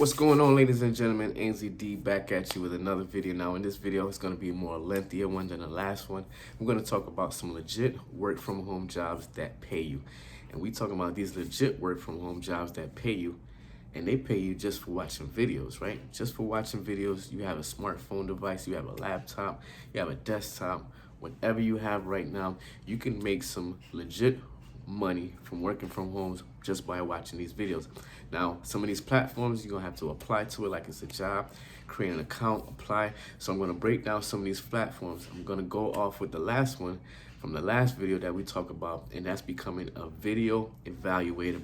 What's going on, ladies and gentlemen? ANZD back at you with another video. Now in this video, it's going to be a more lengthier one than the last one. We're going to talk about some legit work from home jobs that pay you. And we talking about these legit work from home jobs that pay you, and they pay you just for watching videos, right? Just for watching videos. You have a smartphone device, you have a laptop, you have a desktop, whatever you have right now, you can make some legit money from working from home just by watching these videos. Now, some of these platforms, you're gonna have to apply to it like it's a job, create an account, apply. So I'm gonna break down some of these platforms. I'm gonna go off with the last one from the last video that we talked about, and that's becoming a video evaluator.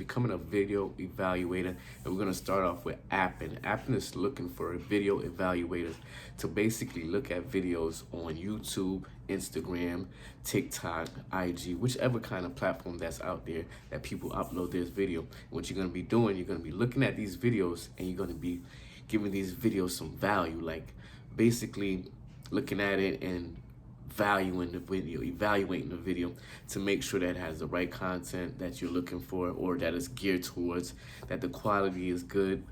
And we're gonna start off with Appen. Appen is looking for video evaluators to basically look at videos on YouTube, Instagram, TikTok, IG, whichever kind of platform that's out there that people upload this video. What you're gonna be doing, you're gonna be looking at these videos and you're gonna be giving these videos some value, like basically looking at it and valuing the video, evaluating the video to make sure that it has the right content that you're looking for, or that it's geared towards, that the quality is good,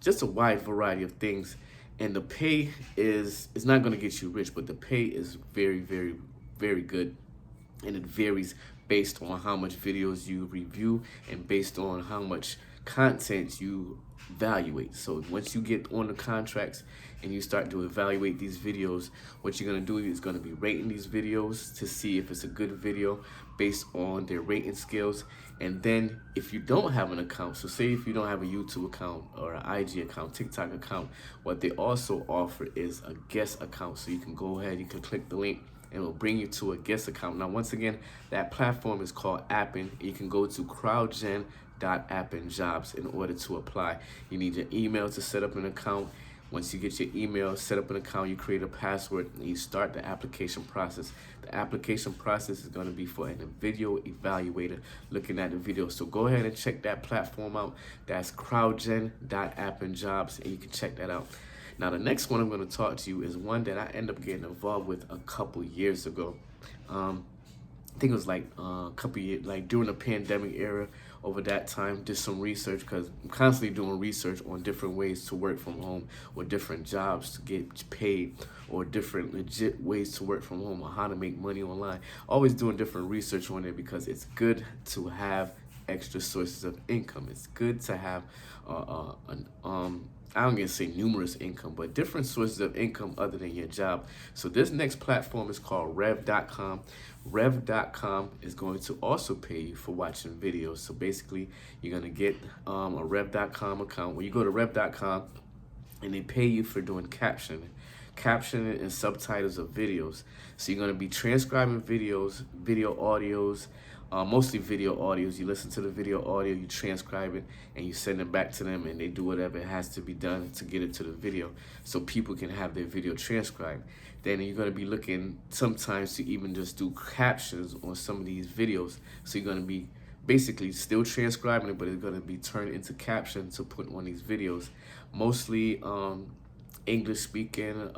just a wide variety of things. And the pay is not going to get you rich, but the pay is very, very, very good. And it varies based on how much videos you review and based on how much content you evaluate. So once you get on the contracts and you start to evaluate these videos, what you're going to do is going to be rating these videos to see if it's a good video based on their rating scales. And then if you don't have an account, so say if you don't have a YouTube account or an IG account, TikTok account, what they also offer is a guest account. So you can go ahead, you can click the link and it'll bring you to a guest account. Now, once again, that platform is called Appen. You can go to crowdgen.appenjobs in order to apply. You need your email to set up an account. Once you get your email, set up an account, you create a password, and you start the application process. The application process is going to be for a video evaluator looking at the video. So go ahead and check that platform out. That's crowdgen.appenjobs, and you can check that out. Now, the next one I'm going to talk to you is one that I ended up getting involved with a couple years ago. I think it was like a couple years, like during the pandemic era. Over that time, did some research, because I'm constantly doing research on different ways to work from home, or different jobs to get paid, or different legit ways to work from home, or how to make money online. Always doing different research on it because it's good to have extra sources of income. It's good to have I don't gonna say numerous income, but different sources of income other than your job. So this next platform is called Rev.com. Rev.com is going to also pay you for watching videos. So basically, you're gonna get a Rev.com account. When you go to Rev.com, and they pay you for doing captioning and subtitles of videos. So you're gonna be transcribing videos, video audios, mostly video audios. You listen to the video audio, you transcribe it, and you send it back to them, and they do whatever it has to be done to get it to the video so people can have their video transcribed. Then you're going to be looking sometimes to even just do captions on some of these videos. So you're going to be basically still transcribing it, but it's going to be turned into captions to put on these videos. Mostly English speaking,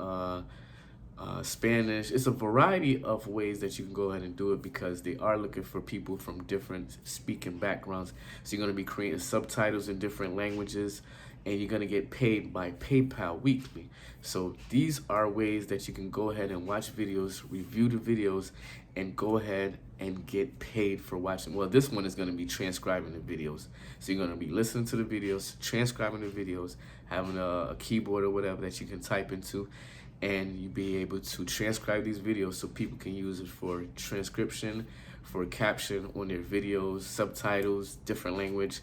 Spanish. It's a variety of ways that you can go ahead and do it, because they are looking for people from different speaking backgrounds. So you're going to be creating subtitles in different languages, and you're going to get paid by PayPal weekly. So these are ways that you can go ahead and watch videos, review the videos, and go ahead and get paid for watching. Well, this one is going to be transcribing the videos. So you're going to be listening to the videos, transcribing the videos, having a keyboard or whatever that you can type into, and you be able to transcribe these videos so people can use it for transcription, for caption on their videos, subtitles, different language.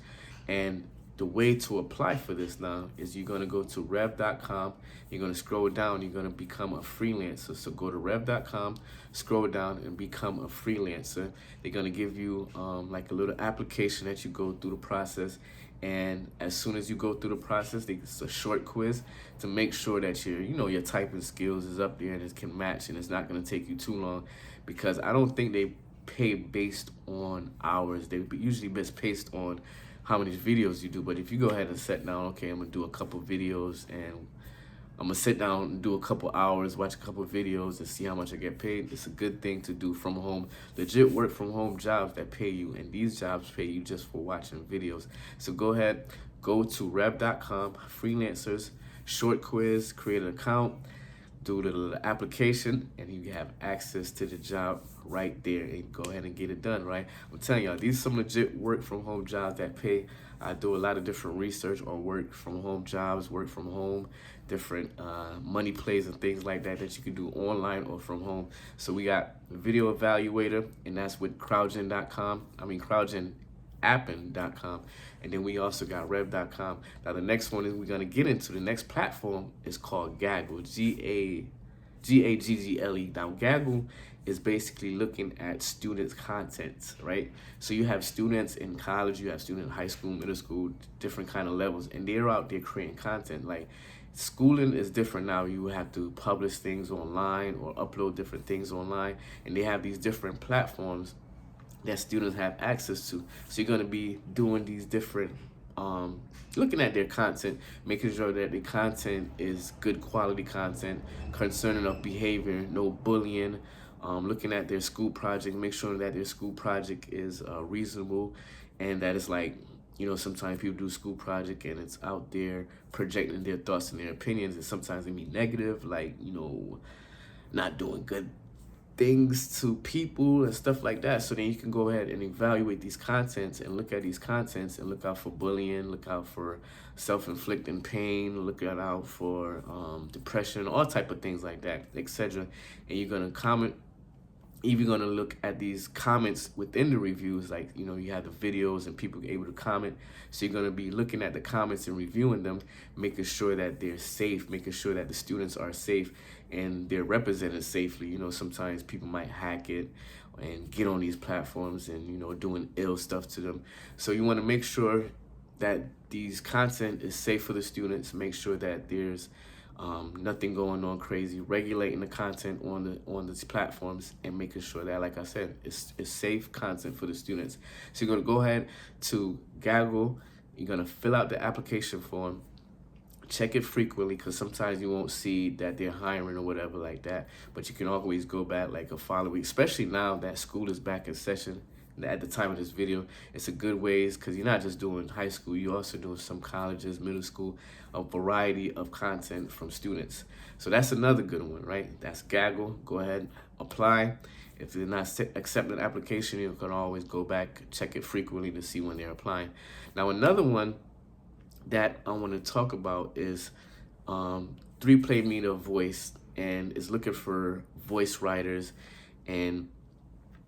And the way to apply for this now is you're going to go to Rev.com, you're going to scroll down, you're going to become a freelancer. So go to Rev.com, scroll down, and become a freelancer. They're going to give you like a little application that you go through the process. And as soon as you go through the process, it's a short quiz to make sure that your typing skills is up there and it can match, and it's not going to take you too long, because I don't think they pay based on hours. They usually based on how many videos you do. But if you go ahead and set down, okay, I'm gonna do a couple videos, and I'm gonna sit down and do a couple hours, watch a couple videos, and see how much I get paid, it's a good thing to do from home. Legit work from home jobs that pay you, and these jobs pay you just for watching videos. So go ahead, go to rev.com, freelancers, short quiz, create an account, do the application, and you have access to the job right there, and go ahead and get it done, right? I'm telling y'all, these are some legit work from home jobs that pay. I do a lot of different research on work from home jobs, work from home, different money plays and things like that that you can do online or from home. So we got Video Evaluator, and that's with crowdgen.com. crowdgenappin.com, and then we also got rev.com. Now the next one is we're going to get into. The next platform is called Gaggle, Gaggle. Now Gaggle is basically looking at students' content, right? So you have students in college, you have students in high school, middle school, different kind of levels, and they're out there creating content. Like, schooling is different now. You have to publish things online or upload different things online, and they have these different platforms that students have access to. So you're going to be doing these different looking at their content, making sure that the content is good quality content, concerning of behavior, no bullying, looking at their school project, make sure that their school project is reasonable, and that it's like, you know, sometimes people do school project and it's out there projecting their thoughts and their opinions, and sometimes it be negative, like, you know, not doing good things to people and stuff like that. So then you can go ahead and evaluate these contents and look at these contents and look out for bullying, look out for self-inflicting pain, look out for depression, all type of things like that, etc. And you're gonna comment. Even gonna look at these comments within the reviews, like, you know, you have the videos and people able to comment. So you're gonna be looking at the comments and reviewing them, making sure that they're safe, making sure that the students are safe and they're represented safely. You know, sometimes people might hack it and get on these platforms and, you know, doing ill stuff to them. So you wanna make sure that these content is safe for the students, make sure that there's nothing going on crazy, regulating the content on these platforms and making sure that, like I said, it's safe content for the students. So you're gonna go ahead to Gaggle, you're gonna fill out the application form, check it frequently, because sometimes you won't see that they're hiring or whatever like that, but you can always go back like a following week, especially now that school is back in session. At the time of this video, it's a good ways, because you're not just doing high school, you're also doing some colleges, middle school, a variety of content from students. So that's another good one, right? That's Gaggle. Go ahead, apply. If they're not accepting an application, you can always go back, check it frequently to see when they're applying. Now another one that I want to talk about is 3Play Media Voice, and is looking for voice writers, and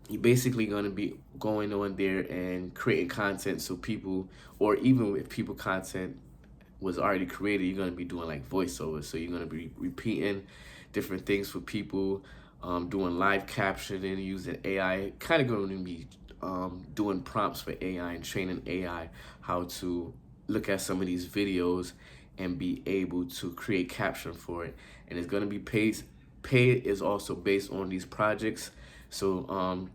you're basically going to be going on there and creating content, so people, or even if people content was already created, you're going to be doing like voiceovers. So you're going to be repeating different things for people, doing live captioning using AI, kind of going to be doing prompts for AI and training AI how to look at some of these videos and be able to create caption for it. And it's going to be paid. Pay is also based on these projects. So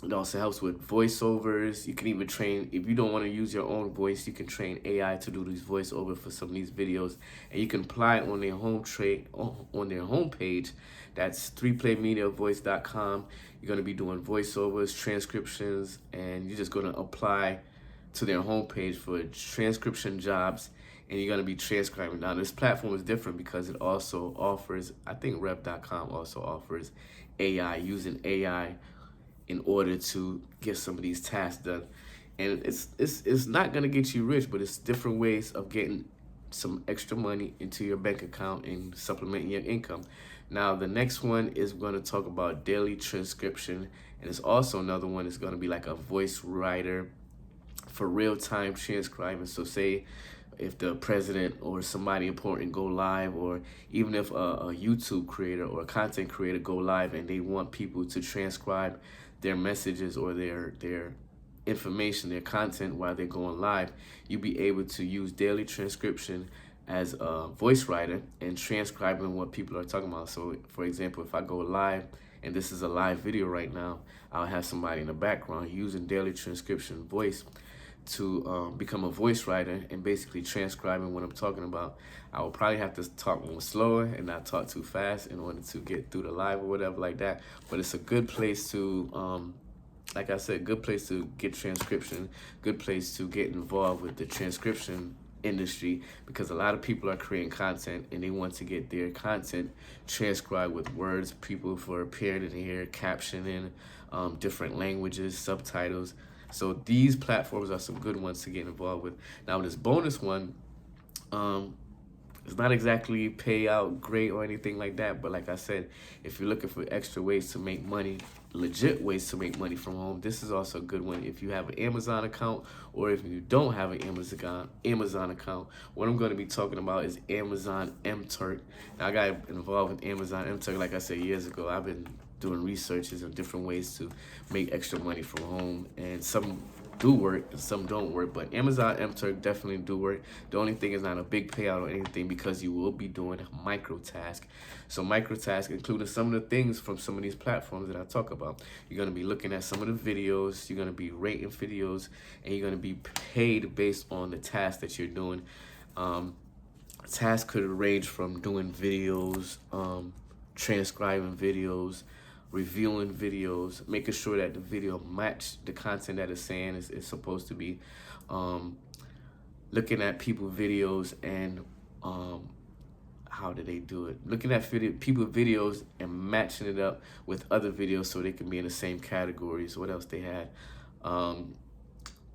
it also helps with voiceovers. You can even train, if you don't want to use your own voice, you can train AI to do these voiceovers for some of these videos, and you can apply it on their homepage. That's 3playmediavoice.com. You're going to be doing voiceovers, transcriptions, and you're just going to apply to their homepage for transcription jobs, and you're going to be transcribing. Now this platform is different because it also offers, I think rev.com also offers AI, using AI in order to get some of these tasks done. And it's not gonna get you rich, but it's different ways of getting some extra money into your bank account and supplementing your income. Now the next one is gonna talk about daily transcription, and it's also another one that's gonna be like a voice writer for real-time transcribing. So say if the president or somebody important go live, or even if a YouTube creator or a content creator go live and they want people to transcribe their messages or their information, their content while they're going live, you'll be able to use daily transcription as a voice writer and transcribing what people are talking about. So for example, if I go live and this is a live video right now, I'll have somebody in the background using daily transcription voice to become a voice writer and basically transcribing what I'm talking about. I will probably have to talk more slower and not talk too fast in order to get through the live or whatever like that. But it's a good place to like I said, good place to get transcription, good place to get involved with the transcription industry, because a lot of people are creating content and they want to get their content transcribed with words, people for appearing in here, captioning, different languages, subtitles. So these platforms are some good ones to get involved with. Now this bonus one, it's not exactly payout great or anything like that, but like I said, if you're looking for extra ways to make money, legit ways to make money from home, this is also a good one. If you have an Amazon account, or if you don't have an Amazon account, what I'm going to be talking about is Amazon MTurk. Now, I got involved with Amazon MTurk, like I said, years ago. I've been doing researches on different ways to make extra money from home, and some do work and some don't work, but Amazon MTurk definitely do work. The only thing is not a big payout or anything, because you will be doing micro task. So micro task, including some of the things from some of these platforms that I talk about. You're going to be looking at some of the videos, you're going to be rating videos, and you're going to be paid based on the task that you're doing. Tasks could range from doing videos, transcribing videos, reviewing videos, making sure that the video match the content that it's saying is supposed to be, looking at people videos and how do they do it? Looking at people videos and matching it up with other videos so they can be in the same categories. What else they had?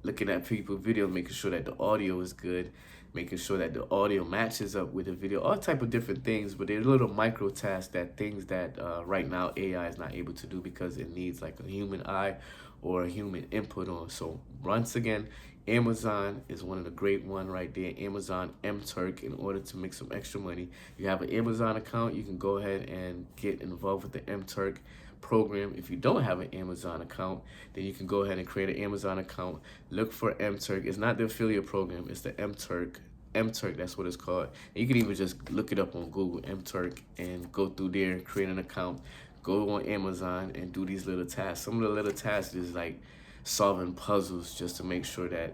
Looking at people videos, making sure that the audio is good, making sure that the audio matches up with the video, all type of different things. But they're little micro tasks, that things that right now AI is not able to do because it needs like a human eye or a human input on. So once again, Amazon is one of the great one right there. Amazon MTurk. In order to make some extra money, you have an Amazon account, you can go ahead and get involved with the MTurk program. If you don't have an Amazon account, then you can go ahead and create an Amazon account. Look for MTurk. It's not the affiliate program, it's the MTurk. MTurk, that's what it's called. And you can even just look it up on Google, MTurk, and go through there, create an account, go on Amazon and do these little tasks. Some of the little tasks is like solving puzzles just to make sure that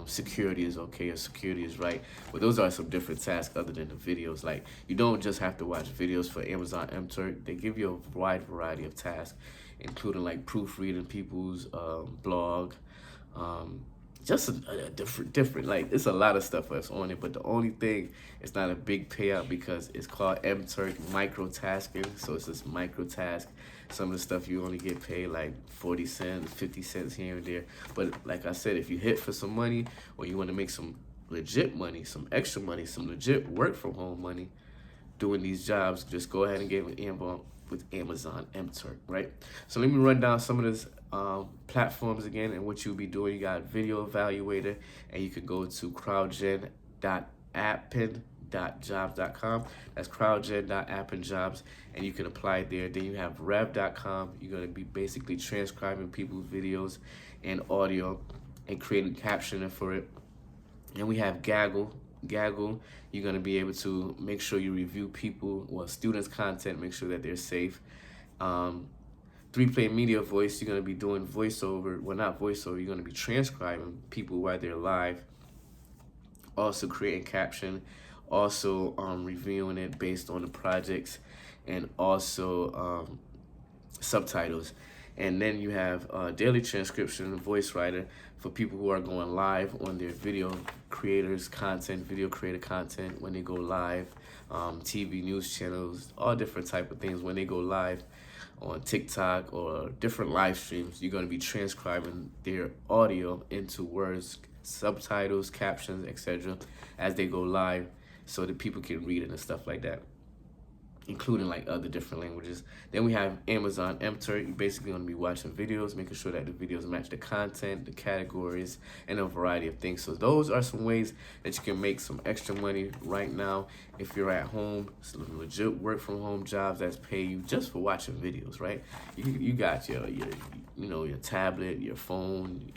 security is okay or security is right. But those are some different tasks other than the videos. Like, you don't just have to watch videos for Amazon MTurk. They give you a wide variety of tasks, including like proofreading people's blog, just a different, like, it's a lot of stuff that's on it. But the only thing, it's not a big payout because it's called MTurk micro tasking. So it's this micro task. Some of the stuff you only get paid like 40 cents, 50 cents here and there. But like I said, if you hit for some money, or you want to make some legit money, some extra money, some legit work from home money doing these jobs, just go ahead and get involved with Amazon MTurk, right? So let me run down some of these platforms again and what you'll be doing. You got Video Evaluator, and you can go to crowdgen.appin.jobs.com. That's crowdgen.appinjobs, and you can apply it there. Then you have rev.com. You're going to be basically transcribing people's videos and audio and creating captioning for it. And we have Gaggle. You're going to be able to make sure you review people, well, students' content, make sure that they're safe. 3Play Media Voice, you're going to be doing voiceover. Well, not voiceover, you're going to be transcribing people while they're live. Also creating caption, also reviewing it based on the projects, and also subtitles. And then you have daily transcription, voice writer, for people who are going live on their video creators content, video creator content when they go live, TV news channels, all different type of things when they go live on TikTok or different live streams. You're going to be transcribing their audio into words, subtitles, captions, etc. as they go live, so that people can read it and stuff like that, including like other different languages. Then we have Amazon MTurk. You're basically going to be watching videos, making sure that the videos match the content, the categories, and a variety of things. So those are some ways that you can make some extra money right now if you're at home. It's legit work from home jobs that's pay you just for watching videos, right? You got your tablet, your phone,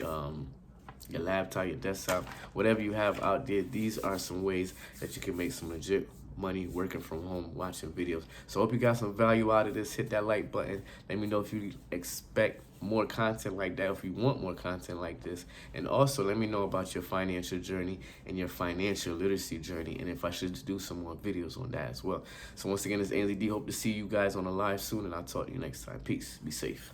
your laptop, your desktop, whatever you have out there. These are some ways that you can make some legit money working from home, watching videos. So I hope you got some value out of this. Hit that like button. Let me know if you expect more content like that, if you want more content like this. And also let me know about your financial journey and your financial literacy journey, and if I should do some more videos on that as well. So once again, it's Ansley D. Hope to see you guys on the live soon, and I'll talk to you next time. Peace. Be safe.